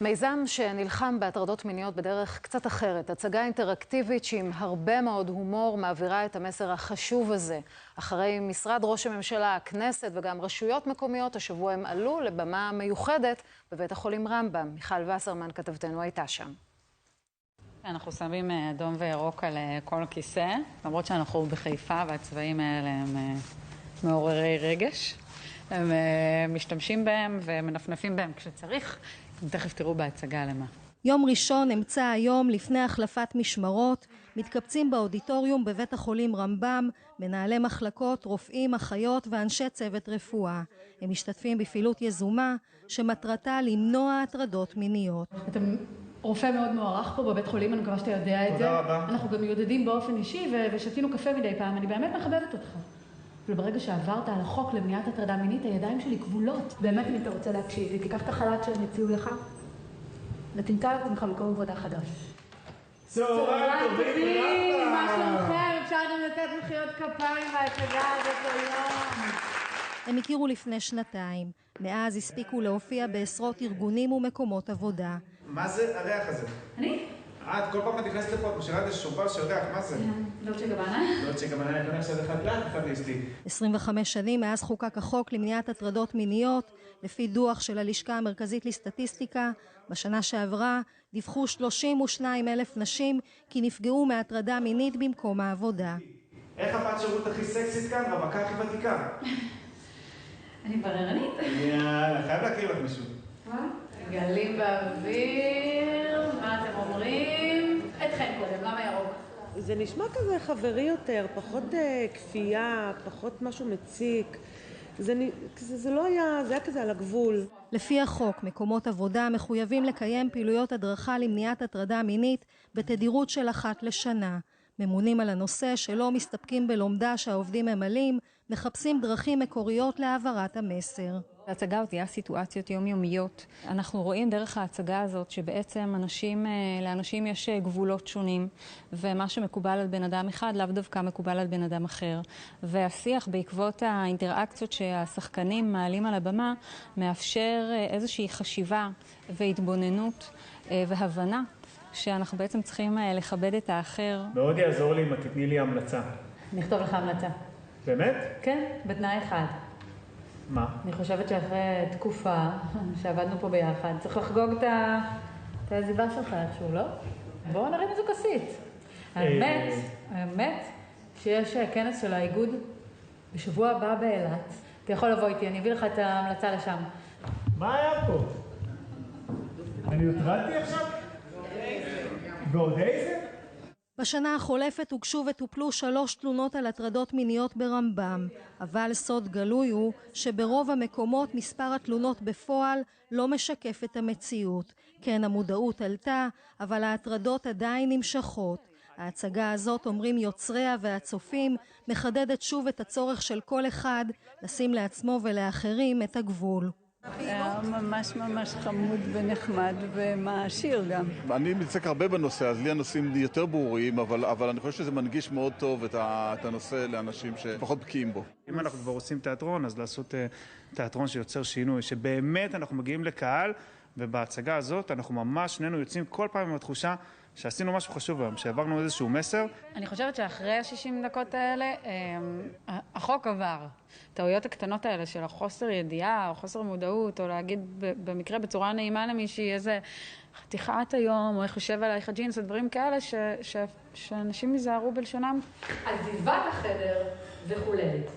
מיזם שנלחם בהטרדות מיניות בדרך קצת אחרת. הצגה אינטראקטיבית שעם הרבה מאוד הומור מעבירה את המסר החשוב הזה. אחרי משרד ראש הממשלה, הכנסת וגם רשויות מקומיות, השבוע הם עלו לבמה מיוחדת בבית החולים רמב"ם. מיכל וסרמן כתבתנו הייתה שם. אנחנו שמים אדום וירוק על כל כיסא, למרות שאנחנו בחיפה והצבעים האלה הם מעוררי רגש. הם משתמשים בהם ומנפנפים בהם כשצריך. תכף תראו בהצגה למה. יום ראשון אמצע היום לפני החלפת משמרות, מתקבצים באודיטוריום בבית החולים רמב"ם, מנהלי מחלקות, רופאים, אחיות ואנשי צוות רפואה. הם משתתפים בפעילות יזומה שמטרתה למנוע הטרדות מיניות. אתם רופא מאוד מוערך פה בבית חולים, אני מקווה שאתה יודע את זה. תודה רבה. אנחנו גם יודדים באופן אישי ושתינו קפה מדי פעם, אני באמת מכבדת אותך. וברגע שעברת על החוק למניעת הטרדה מינית, הידיים שלי כבולות. באמת אם אתה רוצה להקשיב, היא תיקח את החל"ת שהם הציעו לך, ותמצא לך מקום עבודה חדש. צהריים טובים, מה שלומכם? אפשר גם לתת מחיאות כפיים בהצגה הזאת היום. הם הכירו לפני שנתיים. מאז הספיקו להופיע בעשרות ארגונים ומקומות עבודה. מה זה הריח הזה? אני? את כל פעם נכנסת לפה, את משאירה איזה שובל של ריח, מה זה? דולצ'ה גבאנה? דולצ'ה גבאנה, אני קונה עכשיו אחד יש לי. 25 שנים מאז חוקק החוק למניעת הטרדות מיניות, לפי דוח של הלשכה המרכזית לסטטיסטיקה, בשנה שעברה דיווחו 32,000 נשים כי נפגעו מהטרדה מינית במקום העבודה. איך הבת שירות הכי סקסית כאן? רווקה הכי ותיקה. אני בררנית. יאללה, חייב להכיר לך מישהו. גלים באוויר, מה אתם אומרים? אתכם קודם, למה ירוק? זה נשמע כזה חברי יותר, פחות כפייה, פחות משהו מציק. זה לא היה, זה היה כזה על הגבול. לפי החוק, מקומות עבודה מחויבים לקיים פעילויות הדרכה למניעת הטרדה מינית בתדירות של אחת לשנה. ממונים על הנושא שלא מסתפקים בלומדה שהעובדים ממלאים, מחפשים דרכים מקוריות להעברת המסר. ההצגה אותי, הסיטואציות יומיומיות. אנחנו רואים דרך ההצגה הזאת שבעצם לאנשים יש גבולות שונים, ומה שמקובל על בן אדם אחד לאו דווקא מקובל על בן אדם אחר. והשיח בעקבות האינטראקציות שהשחקנים מעלים על הבמה, מאפשר איזושהי חשיבה והתבוננות והבנה שאנחנו בעצם צריכים לכבד את האחר. מאוד יעזור לי אם את תתני לי המלצה. נכתוב לך המלצה. באמת? כן, בתנאי אחד. מה? אני חושבת שאחרי תקופה שעבדנו פה ביחד, צריך לחגוג את העזיבה שלך איכשהו, לא? בואו נרים איזו כוסית. האמת שיש כנס של האיגוד בשבוע הבא באילת. אתה יכול לבוא איתי, אני אביא לך את ההמלצה לשם. מה היה פה? אני הוטרדתי עכשיו? ועוד איזה? בשנה החולפת הוגשו וטופלו 3 תלונות על הטרדות מיניות ברמב"ם, אבל סוד גלוי הוא שברוב המקומות מספר התלונות בפועל לא משקף את המציאות. כן, המודעות עלתה, אבל ההטרדות עדיין נמשכות. ההצגה הזאת, אומרים יוצריה והצופים, מחדדת שוב את הצורך של כל אחד לשים לעצמו ולאחרים את הגבול. היה ממש חמוד ונחמד ומעשיר גם. אני מתעסק הרבה בנושא, אז לי הנושאים יותר ברורים, אבל אני חושב שזה מנגיש מאוד טוב את הנושא לאנשים שפחות בקיאים בו. אם אנחנו כבר עושים תיאטרון, אז לעשות תיאטרון שיוצר שינוי, שבאמת אנחנו מגיעים לקהל, ובהצגה הזאת אנחנו ממש שנינו יוצאים כל פעם עם התחושה שעשינו משהו חשוב היום, שעברנו איזשהו מסר. אני חושבת שאחרי ה-60 דקות האלה, החוק עבר. טעויות הקטנות האלה של החוסר ידיעה, או חוסר מודעות, או להגיד במקרה בצורה נעימה למישהי איזה חתיכת היום, או איך יושב עלייך הג'ינס, או דברים כאלה שאנשים ייזהרו בלשונם. עזיבת החדר וחוללת.